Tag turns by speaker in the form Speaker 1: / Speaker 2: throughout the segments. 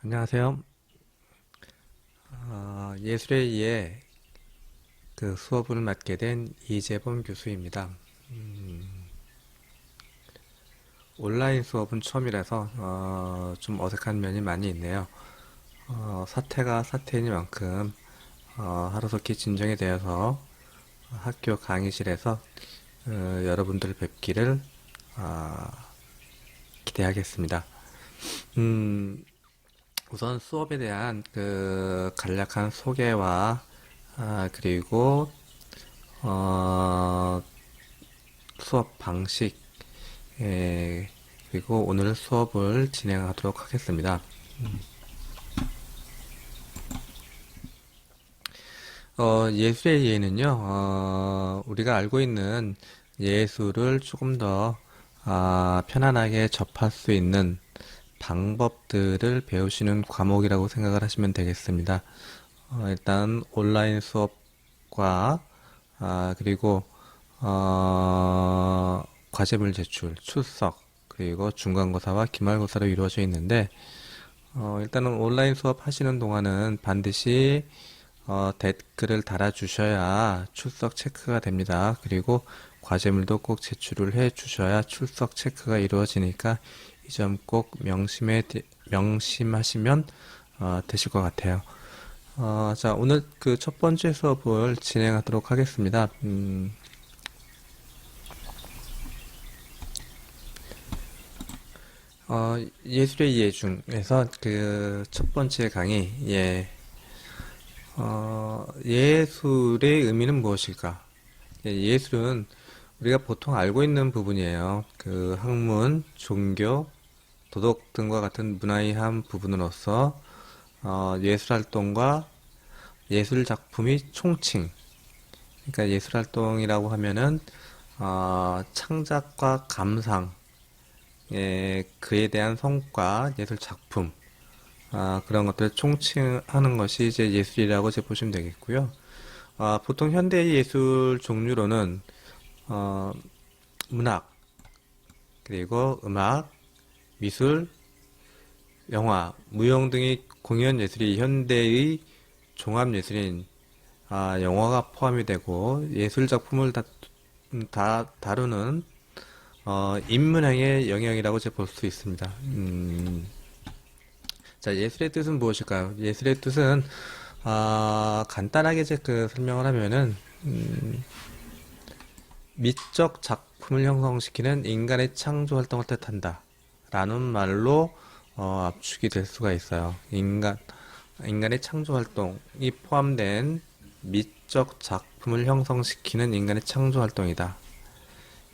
Speaker 1: 안녕하세요. 예술에 의해 그 수업을 맡게 된 이재범 교수입니다. 온라인 수업은 처음이라서 좀 어색한 면이 많이 있네요. 사태가 사태이니만큼 하루속히 진정이 되어서 학교 강의실에서 여러분들 뵙기를 어, 기대하겠습니다. 음, 우선 수업에 대한 그 간략한 소개와 그리고 어, 수업 방식, 그리고 오늘 수업을 진행하도록 하겠습니다. 예술의 예는요, 우리가 알고 있는 예술을 조금 더 편안하게 접할 수 있는 방법들을 배우시는 과목이라고 생각을 하시면 되겠습니다. 일단 온라인 수업과 그리고 과제물 제출, 출석, 그리고 중간고사와 기말고사로 이루어져 있는데 일단은 온라인 수업 하시는 동안은 반드시 댓글을 달아주셔야 출석 체크가 됩니다. 그리고 과제물도 꼭 제출을 해 주셔야 출석 체크가 이루어지니까 이 점 꼭 명심하시면 되실 것 같아요. 자, 오늘 그 첫 번째 수업을 진행하도록 하겠습니다. 예술의 예 중에서 그 첫 번째 강의, 예술의 의미는 무엇일까? 예술은 우리가 보통 알고 있는 부분이에요. 그 학문, 종교, 도덕 등과 같은 문화의 한 부분으로서 예술 활동과 예술 작품이 총칭. 그러니까 예술 활동이라고 하면은 창작과 감상, 그에 대한 성과, 예술 작품, 그런 것들을 총칭하는 것이 이제 예술이라고 이제 보시면 되겠고요. 보통 현대 예술 종류로는 어, 문학, 그리고 음악, 미술, 영화, 무용 등의 공연 예술이 현대의 종합 예술인 영화가 포함이 되고 예술 작품을 다 다루는 인문학의 영역이라고 이제 볼 수 있습니다. 자, 예술의 뜻은 무엇일까요? 예술의 뜻은 간단하게 이제 그 설명을 하면은 미적 작품을 형성시키는 인간의 창조 활동을 뜻한다. 라는 말로 압축이 될 수가 있어요. 인간의 창조 활동이 포함된 미적 작품을 형성시키는 인간의 창조 활동이다.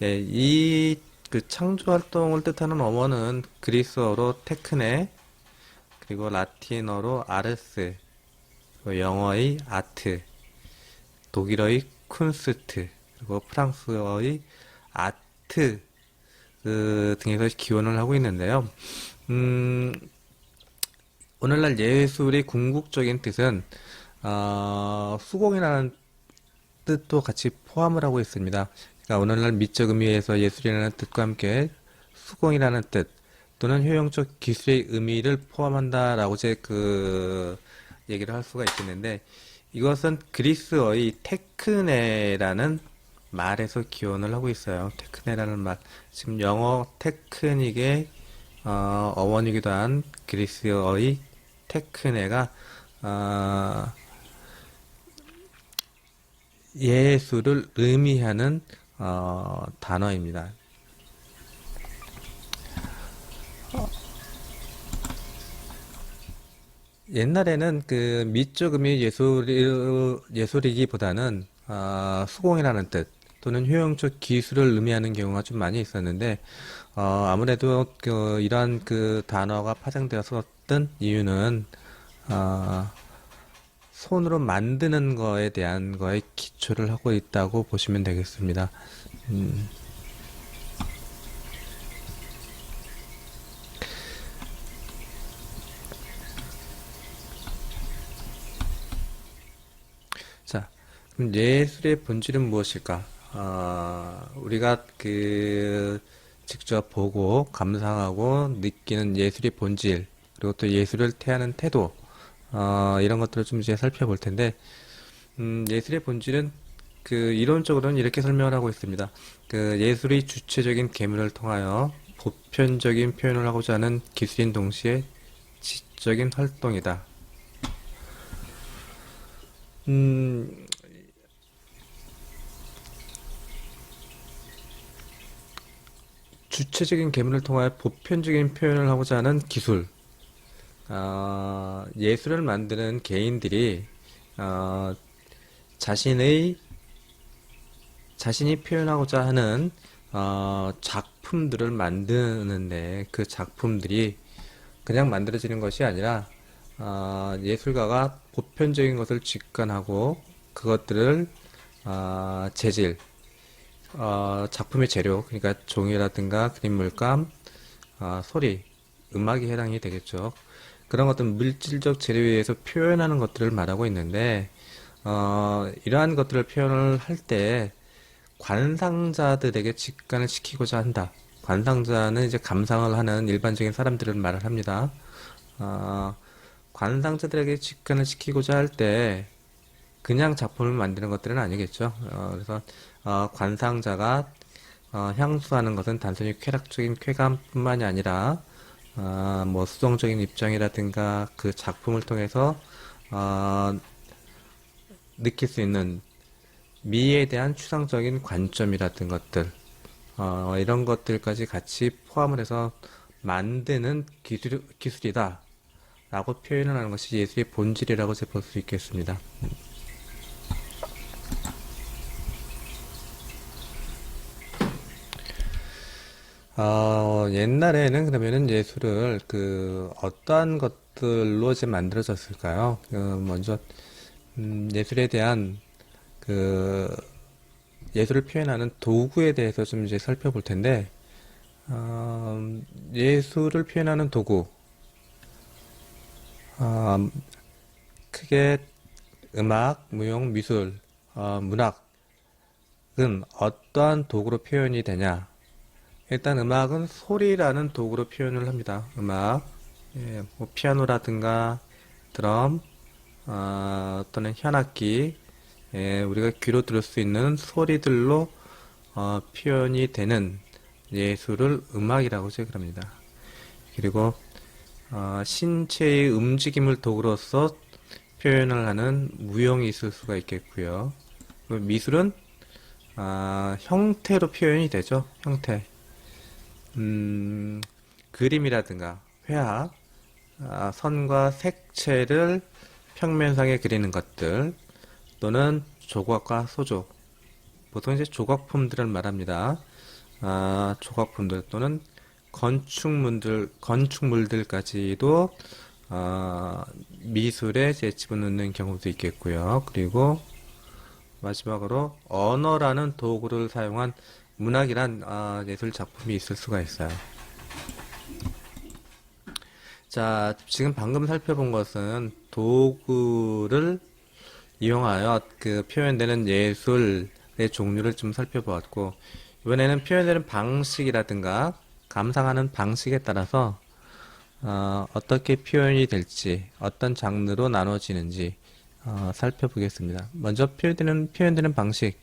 Speaker 1: 예, 이 그 창조 활동을 뜻하는 어원은 그리스어로 테크네, 그리고 라틴어로 아르스, 그리고 영어의 아트, 독일어의 쿤스트, 그리고 프랑스어의 아트 등에서 기원을 하고 있는데요. 음, 오늘날 예술의 궁극적인 뜻은 수공이라는 뜻도 같이 포함을 하고 있습니다. 그러니까 오늘날 미적 의미에서 예술이라는 뜻과 함께 수공이라는 뜻 또는 효용적 기술의 의미를 포함한다라고 이제 그 얘기를 할 수가 있겠는데 이것은 그리스어의 테크네라는 말에서 기원을 하고 있어요. 테크네라는 말. 지금 영어 테크닉의 어원이기도 한 그리스어의 테크네가 어, 예술을 의미하는 단어입니다. 옛날에는 그 미적 의미 예술이기보다는 수공이라는 뜻 또는 효용적 기술을 의미하는 경우가 좀 많이 있었는데 아무래도 그 이러한 그 단어가 파생되었었던 이유는 어, 손으로 만드는 거에 대한 거에 기초를 하고 있다고 보시면 되겠습니다. 음, 자, 그럼 예술의 본질은 무엇일까? 우리가 그 직접 보고 감상하고 느끼는 예술의 본질, 그리고 또 예술을 대하는 태도, 이런 것들을 좀 이제 살펴볼 텐데, 예술의 본질은 그 이론적으로는 이렇게 설명을 하고 있습니다. 그 예술이 주체적인 계문을 통하여 보편적인 표현을 하고자 하는 기술인 동시에 지적인 활동이다. 음, 주체적인 계문을 통하여 보편적인 표현을 하고자 하는 기술. 예술을 만드는 개인들이 어, 자신의 자신이 표현하고자 하는 작품들을 만드는데 그 작품들이 그냥 만들어지는 것이 아니라 예술가가 보편적인 것을 직관하고 그것들을 재질, 작품의 재료, 그러니까 종이라든가 그림 물감, 소리, 음악이 해당이 되겠죠. 그런 어떤 물질적 재료에 의해서 표현하는 것들을 말하고 있는데, 이러한 것들을 표현을 할 때 관상자들에게 직관을 시키고자 한다. 관상자는 이제 감상을 하는 일반적인 사람들을 말을 합니다. 어, 관상자들에게 직관을 시키고자 할 때 그냥 작품을 만드는 것들은 아니겠죠. 그래서 관상자가 향수하는 것은 단순히 쾌락적인 쾌감뿐만이 아니라 뭐 수동적인 입장이라든가 그 작품을 통해서 어, 느낄 수 있는 미에 대한 추상적인 관점이라든 것들 이런 것들까지 같이 포함을 해서 만드는 기술이다 라고 표현을 하는 것이 예술의 본질이라고 볼 수 있겠습니다. 옛날에는 그러면은 예술을 그 어떠한 것들로 이제 만들어졌을까요? 먼저 예술에 대한 그 예술을 표현하는 도구에 대해서 좀 이제 살펴볼 텐데 예술을 표현하는 도구 어, 크게 음악, 무용, 미술, 문학은 어떠한 도구로 표현이 되냐? 일단 음악은 소리라는 도구로 표현을 합니다. 음악, 예, 뭐 피아노라든가 드럼, 또는 현악기, 예, 우리가 귀로 들을 수 있는 소리들로 표현이 되는 예술을 음악이라고 제그럽니다. 그리고 신체의 움직임을 도구로서 표현을 하는 무용이 있을 수가 있겠고요. 미술은 형태로 표현이 되죠. 형태. 그림이라든가 회화, 선과 색채를 평면상에 그리는 것들, 또는 조각과 소조, 보통 이제 조각품들을 말합니다. 조각품들 또는 건축물들까지도 미술에 제 집어넣는 경우도 있겠고요. 그리고 마지막으로 언어라는 도구를 사용한 문학이란 예술 작품이 있을 수가 있어요. 자, 지금 방금 살펴본 것은 도구를 이용하여 그 표현되는 예술의 종류를 좀 살펴보았고, 이번에는 표현되는 방식이라든가 감상하는 방식에 따라서 어떻게 표현이 될지, 어떤 장르로 나눠지는지 살펴보겠습니다. 먼저 표현되는 방식.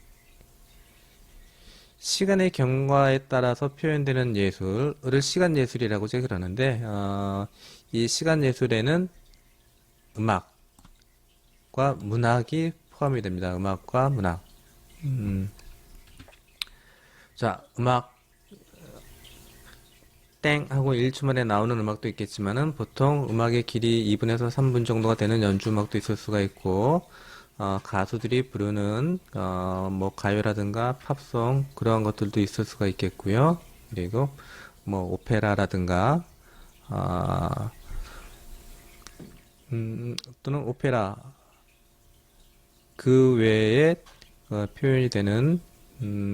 Speaker 1: 시간의 경과에 따라서 표현되는 예술을 시간 예술이라고 제가 그러는데, 이 시간 예술에는 음악과 문학이 포함이 됩니다. 음악과 문학. 자, 음악 땡 하고 1초 만에 나오는 음악도 있겠지만은 보통 음악의 길이 2분에서 3분 정도가 되는 연주 음악도 있을 수가 있고 가수들이 부르는 뭐 가요라든가 팝송 그러한 것들도 있을 수가 있겠고요. 그리고 뭐 오페라라든가 어, 또는 오페라 그 외에 표현이 되는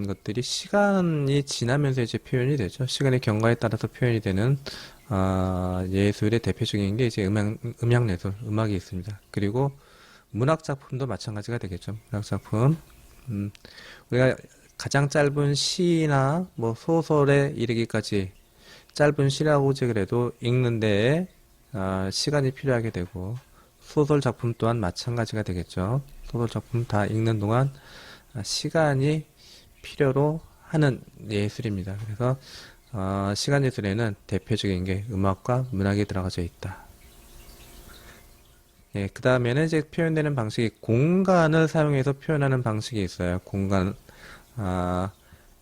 Speaker 1: 것들이 시간이 지나면서 이제 표현이 되죠. 시간의 경과에 따라서 표현이 되는 예술의 대표적인 게 이제 음악 예술, 음악이 있습니다. 그리고 문학 작품도 마찬가지가 되겠죠. 문학 작품. 우리가 가장 짧은 시나 뭐 소설에 이르기까지 짧은 시라고 그래도 읽는데 시간이 필요하게 되고, 소설 작품 또한 마찬가지가 되겠죠. 소설 작품 다 읽는 동안 시간이 필요로 하는 예술입니다. 그래서 시간 예술에는 대표적인 게 음악과 문학이 들어가져 있다. 예, 그 다음에는 이제 표현되는 방식이 공간을 사용해서 표현하는 방식이 있어요. 공간, 아,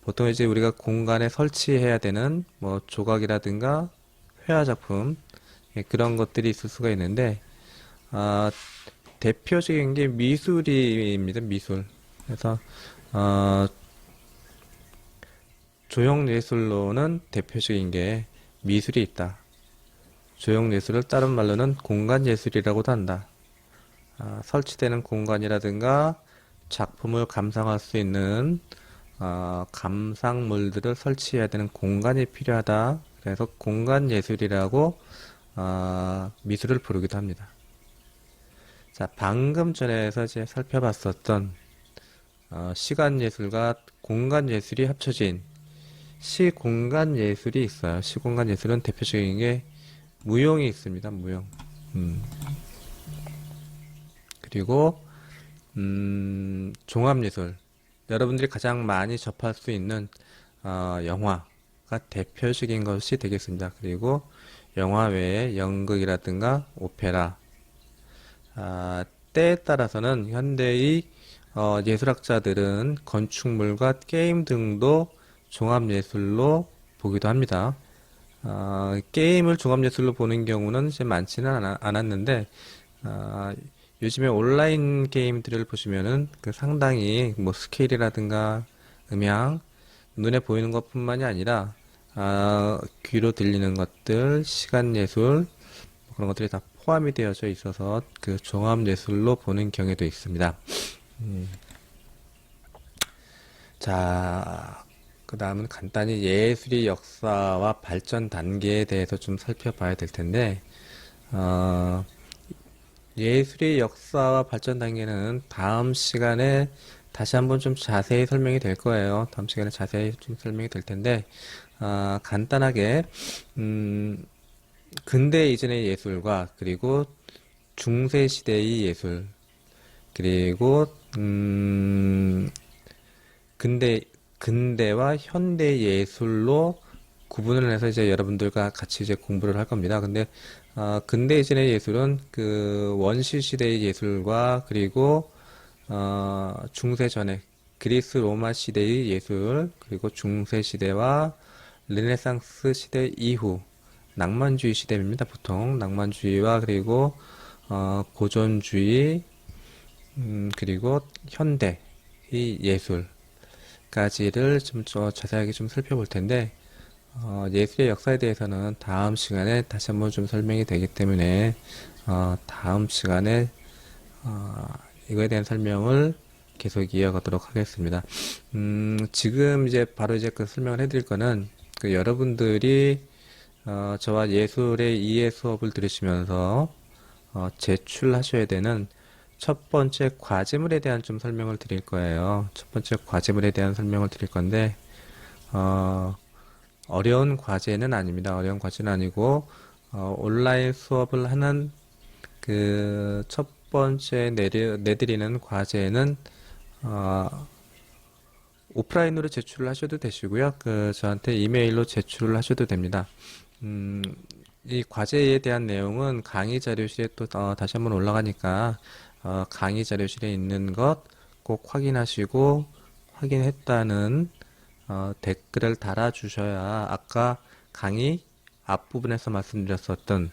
Speaker 1: 보통 이제 우리가 공간에 설치해야 되는 뭐 조각이라든가 회화 작품, 예, 그런 것들이 있을 수가 있는데, 아, 대표적인 게 미술입니다. 미술. 그래서 어, 조형 예술로는 대표적인 게 미술이 있다. 조형 예술을 다른 말로는 공간 예술이라고도 한다. 설치되는 공간이라든가 작품을 감상할 수 있는 감상물들을 설치해야 되는 공간이 필요하다. 그래서 공간 예술이라고 미술을 부르기도 합니다. 자, 방금 전에서 이제 살펴봤었던 시간 예술과 공간 예술이 합쳐진 시공간 예술이 있어요. 시공간 예술은 대표적인 게 무용이 있습니다. 무용. 그리고 종합예술. 여러분들이 가장 많이 접할 수 있는 영화가 대표적인 것이 되겠습니다. 그리고 영화 외에 연극이라든가 오페라, 때에 따라서는 현대의 예술학자들은 건축물과 게임 등도 종합예술로 보기도 합니다. 게임을 종합예술로 보는 경우는 이제 많지는 않았는데, 요즘에 온라인 게임들을 보시면은 그 상당히 뭐 스케일이라든가 음향, 눈에 보이는 것뿐만이 아니라, 귀로 들리는 것들, 시간 예술, 뭐 그런 것들이 다 포함이 되어져 있어서 그 종합예술로 보는 경우도 있습니다. 자, 그 다음은 간단히 예술의 역사와 발전 단계에 대해서 좀 살펴봐야 될 텐데, 어, 예술의 역사와 발전 단계는 다음 시간에 다시 한번 좀 자세히 설명이 될 거예요. 다음 시간에 자세히 좀 설명이 될 텐데, 간단하게, 근대 이전의 예술과 그리고 중세 시대의 예술, 그리고, 근대, 근대와 현대 예술로 구분을 해서 이제 여러분들과 같이 이제 공부를 할 겁니다. 근데, 근대 이전의 예술은 그 원시 시대의 예술과 그리고, 중세 전에 그리스 로마 시대의 예술, 그리고 중세 시대와 르네상스 시대 이후, 낭만주의 시대입니다. 보통 낭만주의와 그리고, 고전주의, 그리고 현대의 예술, 까지를 좀 자세하게 좀 살펴볼 텐데, 예술의 역사에 대해서는 다음 시간에 다시 한번 좀 설명이 되기 때문에, 다음 시간에, 어, 이거에 대한 설명을 계속 이어가도록 하겠습니다. 지금 이제 바로 이제 그 설명을 해드릴 거는, 그 여러분들이, 저와 예술의 이해 수업을 들으시면서, 제출하셔야 되는 첫 번째 과제물에 대한 좀 설명을 드릴 거예요. 첫 번째 과제물에 대한 설명을 드릴 건데, 어, 어려운 과제는 아닙니다. 어려운 과제는 아니고, 온라인 수업을 하는 그 첫 번째 내드리는 과제는, 오프라인으로 제출을 하셔도 되시고요. 그, 저한테 이메일로 제출을 하셔도 됩니다. 음, 이 과제에 대한 내용은 강의 자료실에 또 다시 한번 올라가니까 강의 자료실에 있는 것 꼭 확인하시고 확인했다는 댓글을 달아주셔야 아까 강의 앞부분에서 말씀드렸었던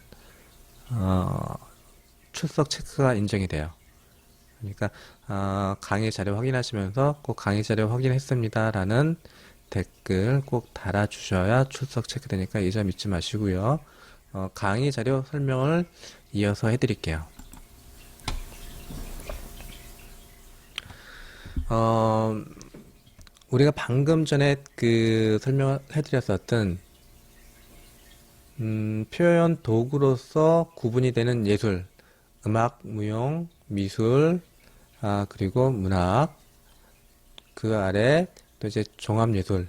Speaker 1: 출석 체크가 인정이 돼요. 그러니까 강의 자료 확인하시면서 꼭 강의 자료 확인했습니다라는 댓글 꼭 달아주셔야 출석 체크되니까 이 점 잊지 마시고요. 강의 자료 설명을 이어서 해드릴게요. 우리가 방금 전에 그 설명을 해드렸었던 표현 도구로서 구분이 되는 예술, 음악, 무용, 미술, 그리고 문학, 그 아래 또 이제 종합예술.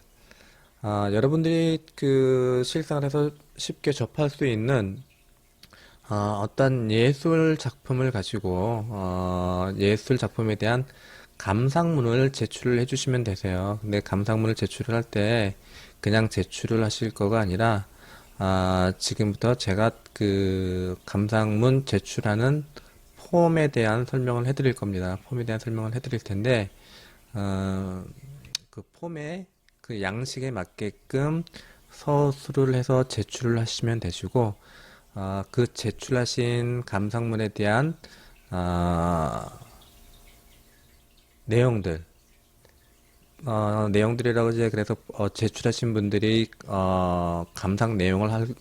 Speaker 1: 여러분들이 그 실생활에서 쉽게 접할 수 있는 어떤 예술 작품을 가지고 예술 작품에 대한 감상문을 제출을 해주시면 되세요. 근데 감상문을 제출을 할 때 그냥 제출을 하실 거가 아니라 지금부터 제가 그 감상문 제출하는 폼에 대한 설명을 해드릴 겁니다. 폼에 대한 설명을 해드릴 텐데 어, 그 폼의 그 양식에 맞게끔 서술을 해서 제출을 하시면 되시고 그 제출하신 감상문에 대한 아, 내용들 내용들이라고 이제 그래서 제출하신 분들이 감상 내용을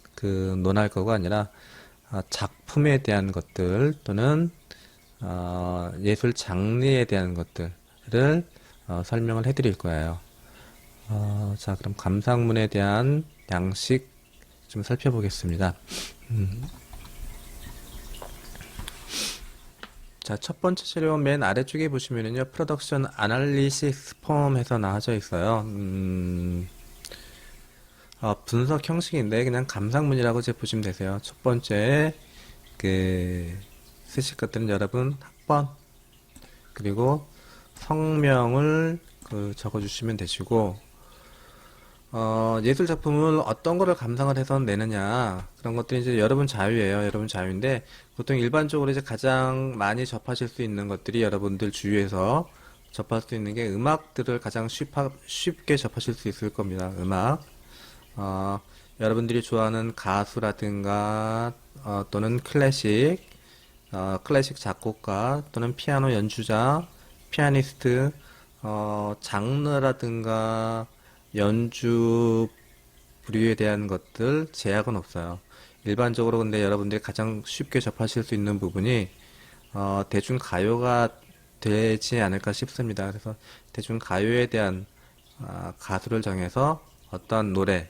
Speaker 1: 논할 거가 아니라 작품에 대한 것들 또는 예술 장르에 대한 것들을 설명을 해드릴 거예요. 자, 그럼 감상문에 대한 양식 좀 살펴보겠습니다. 자, 첫 번째 자료 맨 아래쪽에 보시면은요, 프로덕션 아날리시스 폼에서 나와져 있어요. 분석 형식인데 그냥 감상문이라고 이제 보시면 되세요. 첫 번째 쓰실 것들은 여러분 학번 그리고 성명을 적어주시면 되시고 예술 작품을 어떤 거를 감상을 해서 내느냐 그런 것들이 이제 여러분 자유예요. 여러분 자유인데 보통 일반적으로 이제 가장 많이 접하실 수 있는 것들이 여러분들 주위에서 접할 수 있는 게 음악들을 가장 쉽게 접하실 수 있을 겁니다. 음악. 어, 여러분들이 좋아하는 가수라든가 또는 클래식 작곡가 또는 피아노 연주자, 피아니스트, 장르라든가 연주 부류에 대한 것들 제약은 없어요. 일반적으로 근데 여러분들이 가장 쉽게 접하실 수 있는 부분이 대중 가요가 되지 않을까 싶습니다. 그래서 대중 가요에 대한 가수를 정해서 어떤 노래를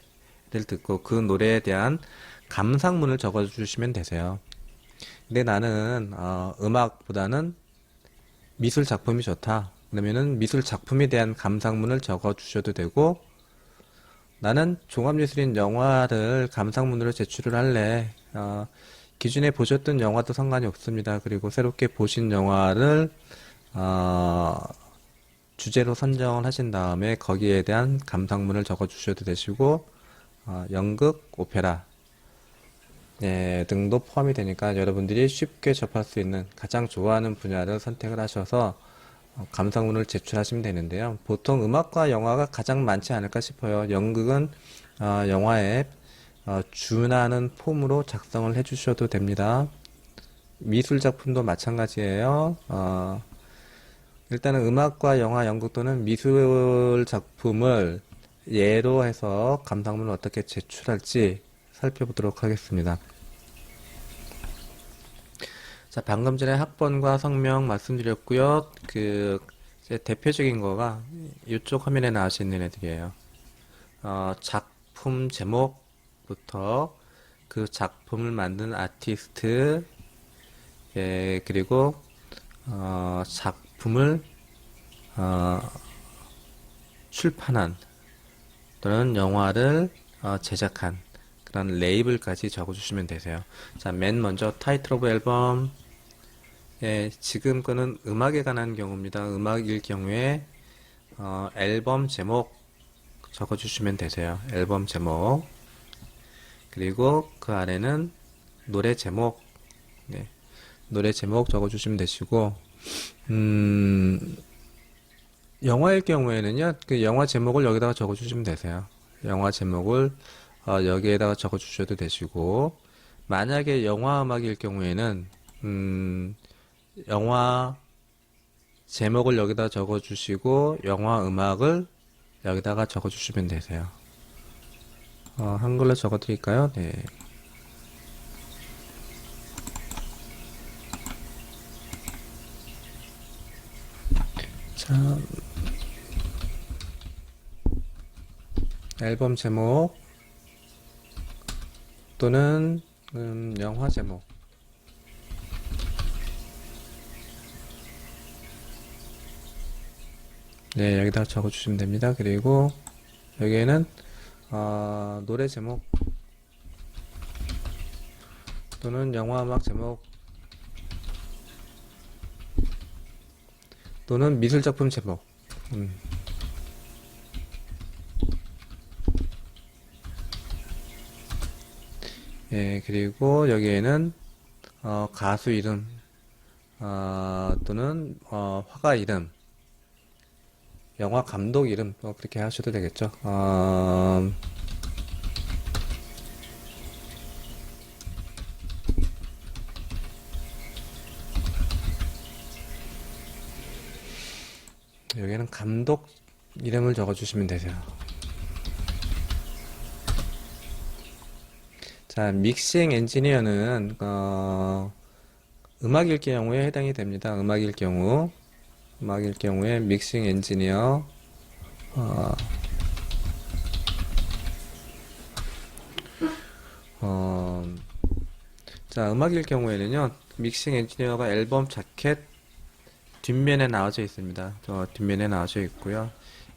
Speaker 1: 듣고 그 노래에 대한 감상문을 적어주시면 되세요. 근데 나는 음악보다는 미술 작품이 좋다. 그러면은 미술 작품에 대한 감상문을 적어주셔도 되고 나는 종합예술인 영화를 감상문으로 제출을 할래. 기존에 보셨던 영화도 상관이 없습니다. 그리고 새롭게 보신 영화를 주제로 선정을 하신 다음에 거기에 대한 감상문을 적어주셔도 되시고 연극, 오페라 등도 포함이 되니까 여러분들이 쉽게 접할 수 있는 가장 좋아하는 분야를 선택을 하셔서 감상문을 제출하시면 되는데요. 보통 음악과 영화가 가장 많지 않을까 싶어요. 연극은 영화에 준하는 폼으로 작성을 해주셔도 됩니다. 미술 작품도 마찬가지예요. 일단은 음악과 영화, 연극 또는 미술 작품을 예로 해서 감상문을 어떻게 제출할지 살펴보도록 하겠습니다. 자, 방금 전에 학번과 성명 말씀드렸고요. 이제 대표적인 거가 이쪽 화면에 나오시는 애들이에요. 작품 제목부터 그 작품을 만든 아티스트, 그리고 작품을 출판한 또는 영화를 제작한 그런 레이블까지 적어주시면 되세요. 자, 맨 먼저 타이틀 오브 앨범. 지금 거는 음악에 관한 경우입니다. 음악일 경우에 앨범 제목 적어주시면 되세요. 앨범 제목. 그리고 그 아래는 노래 제목. 노래 제목 적어주시면 되시고 영화일 경우에는요, 그 영화 제목을 여기다가 적어주시면 되세요. 영화 제목을 여기에다가 적어주셔도 되시고, 만약에 영화 음악일 경우에는 영화 제목을 여기다 적어주시고 영화 음악을 여기다가 적어주시면 되세요. 한글로 적어드릴까요? 네. 자, 앨범 제목 또는 영화 제목. 네, 여기다 적어주시면 됩니다. 그리고 여기에는 노래 제목 또는 영화 음악 제목 또는 미술 작품 제목. 예, 그리고 여기에는 가수 이름 또는 화가 이름, 영화 감독 이름 그렇게 하셔도 되겠죠. 여기는 감독 이름을 적어주시면 되세요. 자, 믹싱 엔지니어는 음악일 경우에 해당이 됩니다. 음악일 경우에 믹싱 엔지니어 어, 어, 자, 음악일 경우에는요, 믹싱 엔지니어가 앨범 자켓 뒷면에 나와져 있습니다. 뒷면에 나와져 있고요.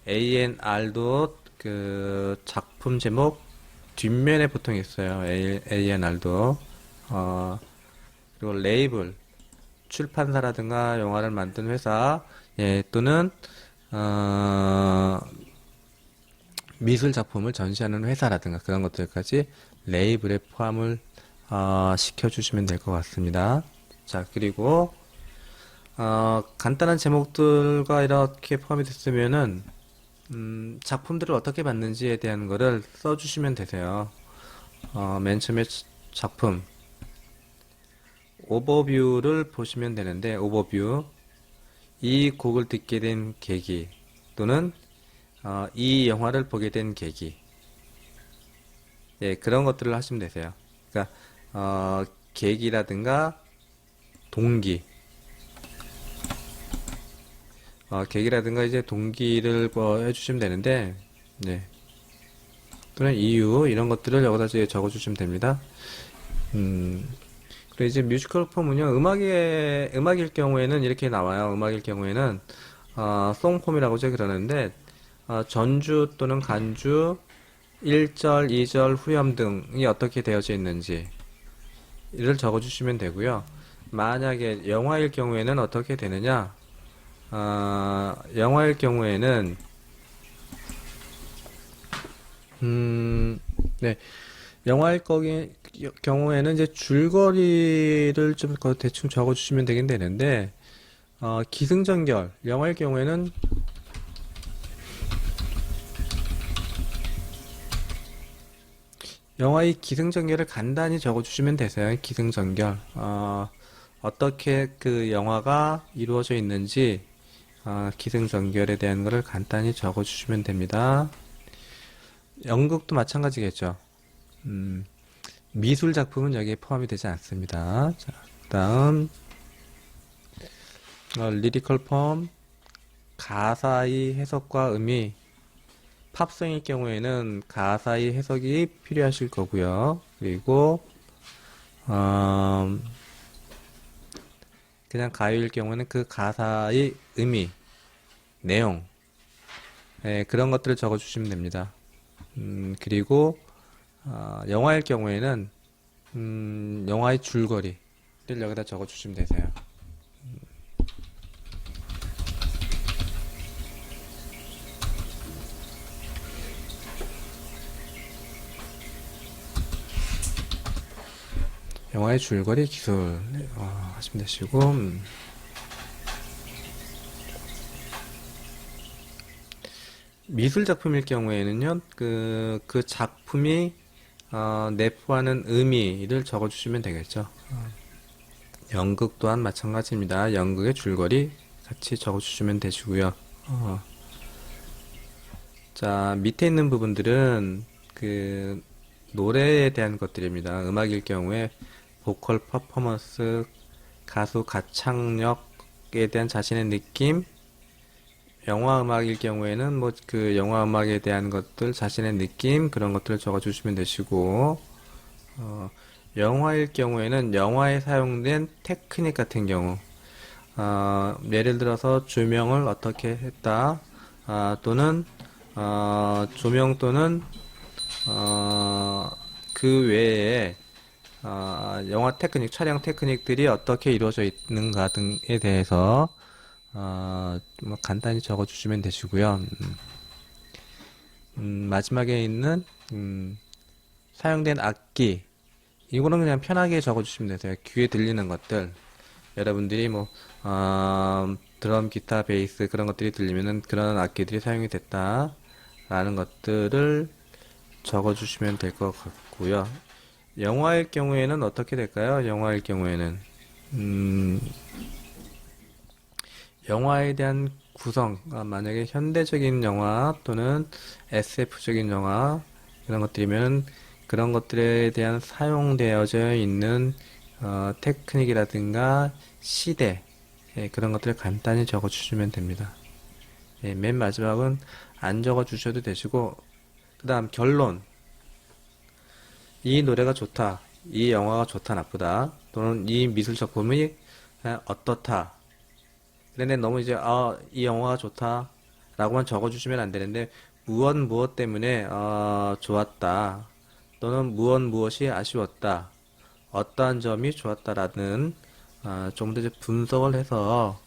Speaker 1: A&R도 그 작품 제목 뒷면에 보통 있어요. A&R도. 그리고 레이블, 출판사라든가 영화를 만든 회사, 예, 또는 미술 작품을 전시하는 회사라든가 그런 것들까지 레이블에 포함을 시켜주시면 될 것 같습니다. 자, 그리고 간단한 제목들과 이렇게 포함이 됐으면은 작품들을 어떻게 봤는지에 대한 거를 써주시면 되세요. 맨 처음에 작품 오버뷰를 보시면 되는데, 오버뷰, 이 곡을 듣게 된 계기 또는 이 영화를 보게 된 계기, 예, 그런 것들을 하시면 되세요. 그러니까 계기라든가 동기, 계기라든가 이제 동기를 해주시면 되는데, 네. 또는 이유 이런 것들을 여기다 적어주시면 됩니다. 그리고 이제 뮤지컬 폼은요, 음악일 경우에는 이렇게 나와요. 음악일 경우에는 송폼이라고 이제 그러는데, 전주 또는 간주, 1절, 2절, 후렴 등이 어떻게 되어져 있는지 이를 적어주시면 되고요. 만약에 영화일 경우에는 어떻게 되느냐? 영화일 경우에는 네, 영화일 경우에는 이제 줄거리를 좀 대충 적어주시면 되긴 되는데, 기승전결, 영화일 경우에는 영화의 기승전결을 간단히 적어주시면 되세요. 기승전결, 어떻게 그 영화가 이루어져 있는지, 기승전결에 대한 것을 간단히 적어주시면 됩니다. 연극도 마찬가지겠죠. 미술 작품은 여기에 포함이 되지 않습니다. 자, 다음 리리컬 폼, 가사의 해석과 의미. 팝송일 경우에는 가사의 해석이 필요하실 거고요. 그리고 그냥 가요일 경우는 그 가사의 의미, 내용, 예, 그런 것들을 적어주시면 됩니다. 그리고 영화일 경우에는 영화의 줄거리를 여기다 적어주시면 되세요. 영화의 줄거리 기술 하시면 되시고, 미술 작품일 경우에는요, 그 작품이 내포하는 의미를 적어주시면 되겠죠. 연극 또한 마찬가지입니다. 연극의 줄거리 같이 적어주시면 되시고요. 자, 밑에 있는 부분들은 그 노래에 대한 것들입니다. 음악일 경우에 보컬 퍼포먼스, 가수 가창력에 대한 자신의 느낌, 영화 음악일 경우에는 뭐 그 영화 음악에 대한 것들, 자신의 느낌, 그런 것들을 적어주시면 되시고, 영화일 경우에는 영화에 사용된 테크닉 같은 경우, 예를 들어서 조명을 어떻게 했다, 또는 조명 또는 그 외에 영화 테크닉, 촬영 테크닉들이 어떻게 이루어져 있는가 등에 대해서 뭐 간단히 적어주시면 되시고요. 마지막에 있는 사용된 악기, 이거는 그냥 편하게 적어주시면 되세요. 귀에 들리는 것들, 여러분들이 뭐 드럼, 기타, 베이스 그런 것들이 들리면은 그런 악기들이 사용이 됐다라는 것들을 적어주시면 될 것 같고요. 영화일 경우에는 어떻게 될까요? 영화일 경우에는 영화에 대한 구성, 만약에 현대적인 영화 또는 SF적인 영화 이런 것들이면 그런 것들에 대한 사용되어져 있는 테크닉이라든가 시대, 그런 것들을 간단히 적어주시면 됩니다. 맨 마지막은 안 적어주셔도 되시고, 그 다음 결론. 이 노래가 좋다, 이 영화가 좋다, 나쁘다, 또는 이 미술 작품이 어떻다. 그런데 너무 이제 이 영화가 좋다 라고만 적어주시면 안 되는데, 무엇 때문에 좋았다, 또는 무엇이 아쉬웠다, 어떠한 점이 좋았다라는 좀 더 이제 분석을 해서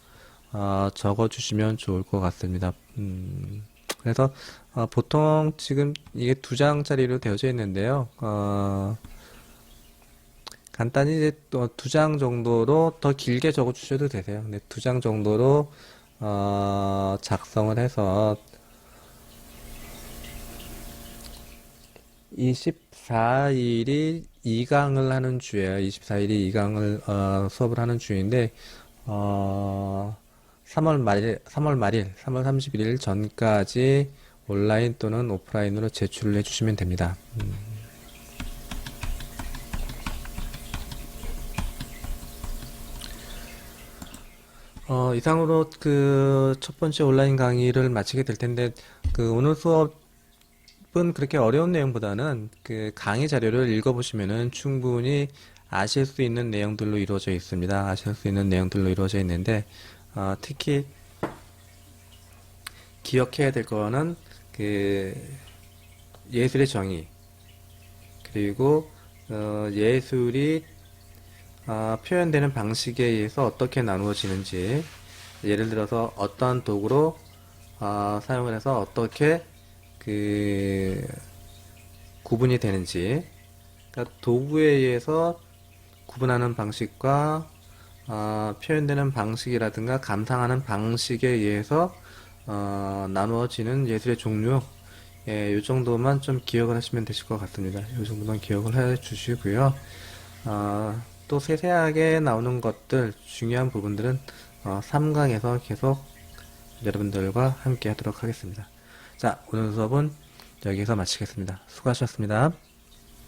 Speaker 1: 적어주시면 좋을 것 같습니다. 그래서 보통 지금 이게 2장짜리로 되어져 있는데요. 간단히 이제 또 2장 정도로 더 길게 적어주셔도 되세요. 근데 2장 정도로 작성을 해서 24일이 2강을 하는 주예요. 24일이 2강을 수업을 하는 주인데 3월 말일, 3월 31일 전까지 온라인 또는 오프라인으로 제출을 해주시면 됩니다. 이상으로 그 첫 번째 온라인 강의를 마치게 될 텐데, 그 오늘 수업은 그렇게 어려운 내용보다는 그 강의 자료를 읽어보시면은 충분히 아실 수 있는 내용들로 이루어져 있습니다. 아실 수 있는 내용들로 이루어져 있는데, 특히 기억해야 될 거는 그 예술의 정의, 그리고 예술이 표현되는 방식에 의해서 어떻게 나누어지는지, 예를 들어서 어떠한 도구로 사용을 해서 어떻게 그 구분이 되는지, 그러니까 도구에 의해서 구분하는 방식과 표현되는 방식이라든가 감상하는 방식에 의해서 나누어지는 예술의 종류, 이 정도만 좀 기억을 하시면 되실 것 같습니다. 이 정도만 기억을 해 주시고요. 또 세세하게 나오는 것들, 중요한 부분들은 3강에서 계속 여러분들과 함께 하도록 하겠습니다. 자, 오늘 수업은 여기서 마치겠습니다. 수고하셨습니다.